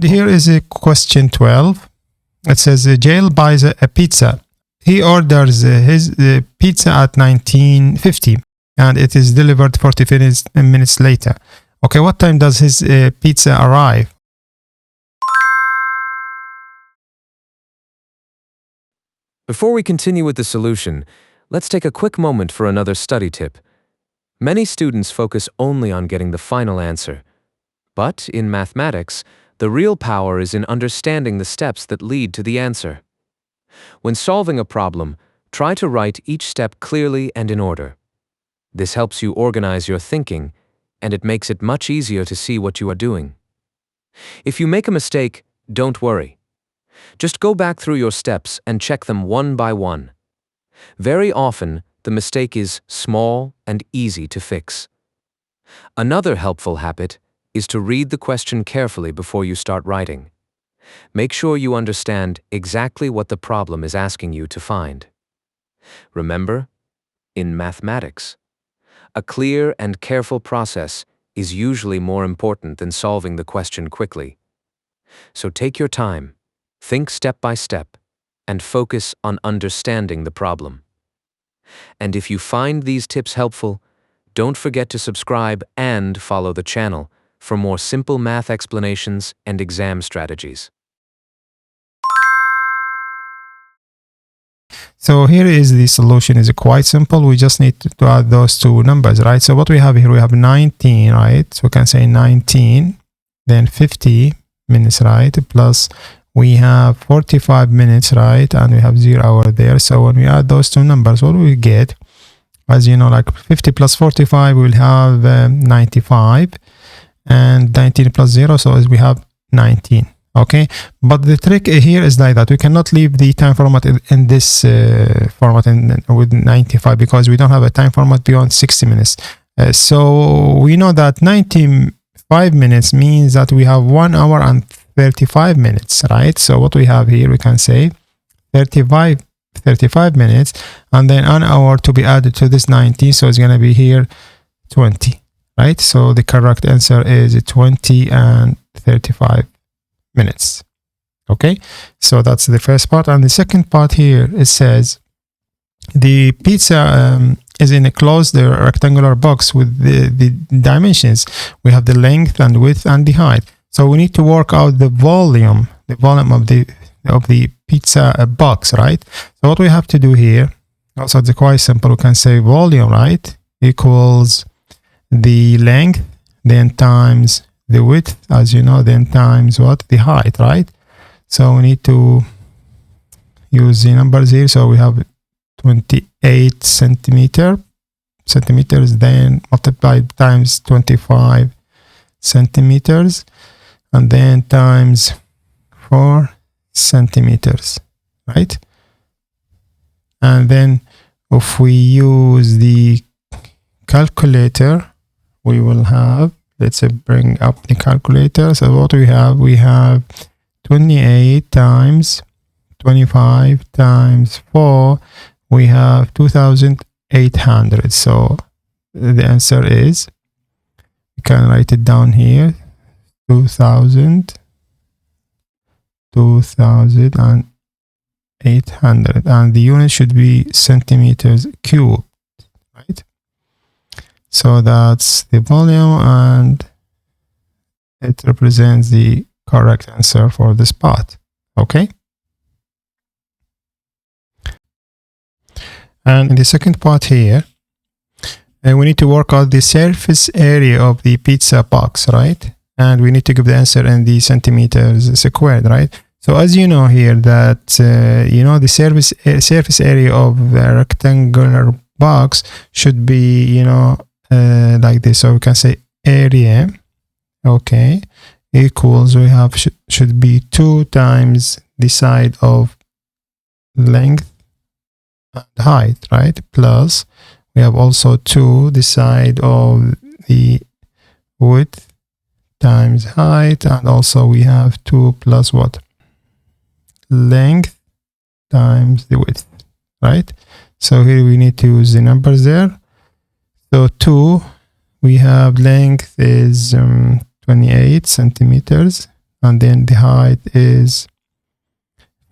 And here is a question 12. It says Jail buys a pizza. He orders his pizza at 19:50 and it is delivered 40 minutes later. Okay, what time does his pizza arrive? Before we continue with the solution, let's take a quick moment for another study tip. Many students focus only on getting the final answer. But in mathematics, the real power is in understanding the steps that lead to the answer. When solving a problem, try to write each step clearly and in order. This helps you organize your thinking, and it makes it much easier to see what you are doing. If you make a mistake, don't worry. Just go back through your steps and check them one by one. Very often, the mistake is small and easy to fix. Another helpful habit is to read the question carefully before you start writing. Make sure you understand exactly what the problem is asking you to find. Remember, in mathematics, a clear and careful process is usually more important than solving the question quickly. So take your time, think step by step, and focus on understanding the problem. And if you find these tips helpful, don't forget to subscribe and follow the channel for more simple math explanations and exam strategies. So here is the solution. Is quite simple. We just need to add those two numbers, right? So what we have here, we have 19, right? So we can say 19, then 50 minutes, right? Plus we have 45 minutes, right? And we have 0 hour there. So when we add those two numbers, what do we get? As you know, like 50 plus 45, we'll have 95, and 19 plus 0, so we have 19. Okay, but the trick here is like that we cannot leave the time format in this format with 95 because we don't have a time format beyond 60 minutes. So we know that 95 minutes means that we have 1 hour and 35 minutes, right? So what we have here, we can say 35 minutes, and then an hour to be added to this 90, so it's going to be here 20, right? So the correct answer is 20 and 35 minutes. Okay, so that's the first part. And the second part here, it says the pizza is in a closed rectangular box with the dimensions. We have the length and width and the height. So we need to work out the volume of the pizza box, right? So what we have to do here, also it's quite simple. We can say volume, right, equals the length, then times the width, as you know, then times what? The height, right? So we need to use the numbers here. So we have 28 centimeters, then multiplied times 25 centimeters, and then times 4 centimeters, right? And then if we use the calculator, we will have, let's bring up the calculator. So what we have 28 times 25 times 4, we have 2,800. So the answer is, we can write it down here, 2,800, and the unit should be centimeters cubed, right? So that's the volume, and it represents the correct answer for this part. Okay. And in the second part here, we need to work out the surface area of the pizza box, right? And we need to give the answer in the centimeters squared, right? So as you know here that, you know, the surface area of a rectangular box should be, you know, like this. So we can say area, okay, equals, we have should be 2 times the side of length and height, right? Plus we have also 2 the side of the width times height, and also we have 2 plus what? Length times the width, right? So here we need to use the numbers there. So 2, we have length is 28 centimeters, and then the height is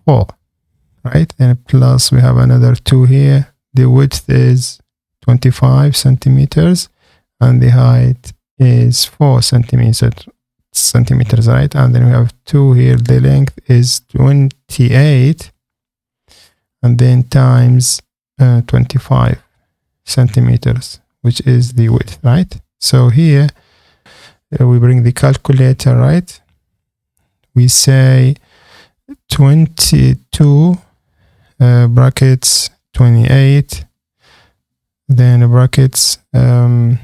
4, right? And plus we have another 2 here. The width is 25 centimeters and the height is 4 centimeters, right? And then we have 2 here. The length is 28 and then times 25 centimeters, which is the width, right? So here we bring the calculator, right? We say 22 brackets 28, then brackets 4,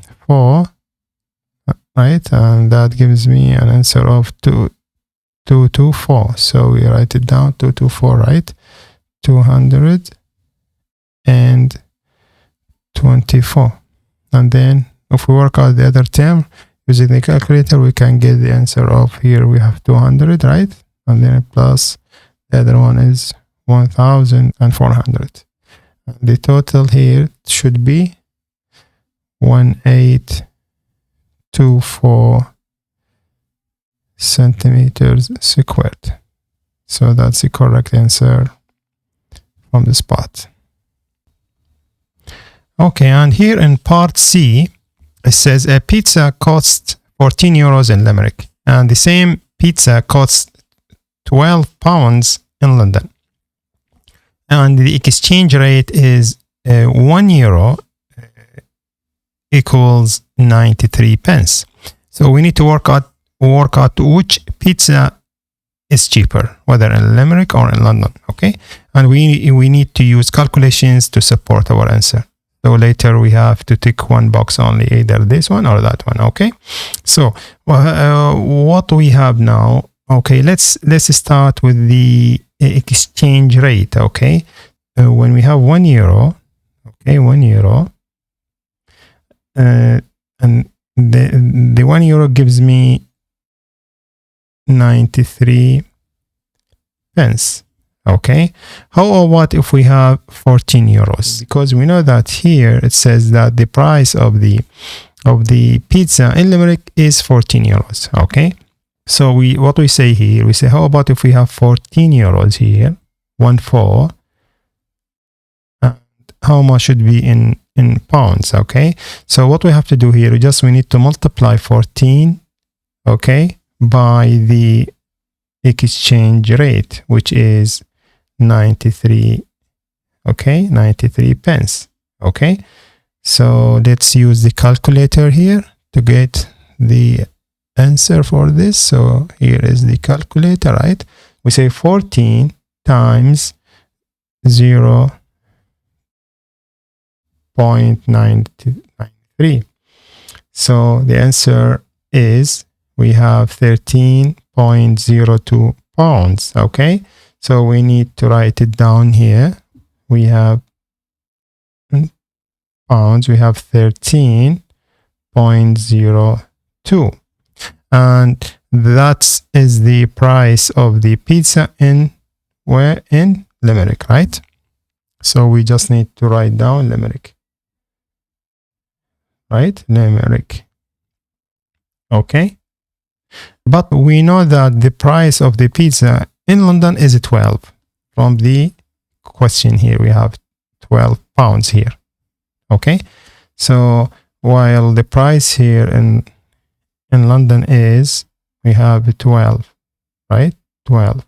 right? And that gives me an answer of 224. So we write it down, 224, right? 224. And then if we work out the other term using the calculator, we can get the answer of, here we have 200, right? And then plus the other one is 1400. The total here should be 1824 centimeters squared. So that's the correct answer from the spot. Okay, and here in part C, it says a pizza costs 14 euros in Limerick, and the same pizza costs 12 pounds in London. And the exchange rate is 1 euro equals 93 pence. So we need to work out which pizza is cheaper, whether in Limerick or in London, okay? And we need to use calculations to support our answer. So later we have to tick one box only, either this one or that one, okay? So what we have now, okay, let's start with the exchange rate, okay? When we have 1 euro, okay, 1 euro, and the 1 euro gives me 93 pence. Okay, how about if we have 14 euros? Because we know that here it says that the price of the pizza in Limerick is 14 euros. Okay, so what we say here, we say, how about if we have 14 euros here, 1/4, and how much should be in pounds? Okay, so what we have to do here, we need to multiply 14, okay, by the exchange rate, which is 93, okay, 93 pence. Okay, so let's use the calculator here to get the answer for this. So here is the calculator, right? We say 14 times 0.993. So the answer is, we have 13.02 pounds. Okay, so we need to write it down here. We have pounds, we have 13.02, and that is the price of the pizza in Limerick, right? So we just need to write down Limerick, right? Limerick. Okay, but we know that the price of the pizza in London is 12. From the question here, we have 12 pounds here. Okay, so while the price here in London is, we have 12, right? 12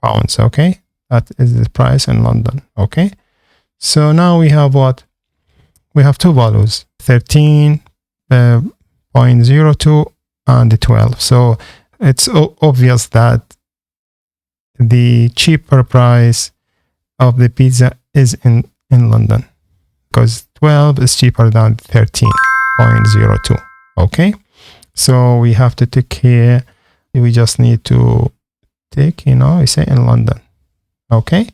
pounds. Okay, that is the price in London. Okay, so now we have what? We have two values, 13.02 and 12. So it's obvious that the cheaper price of the pizza is in London, because 12 is cheaper than 13.02. Okay, so we have to tick here. We just need to tick, we say in London. Okay,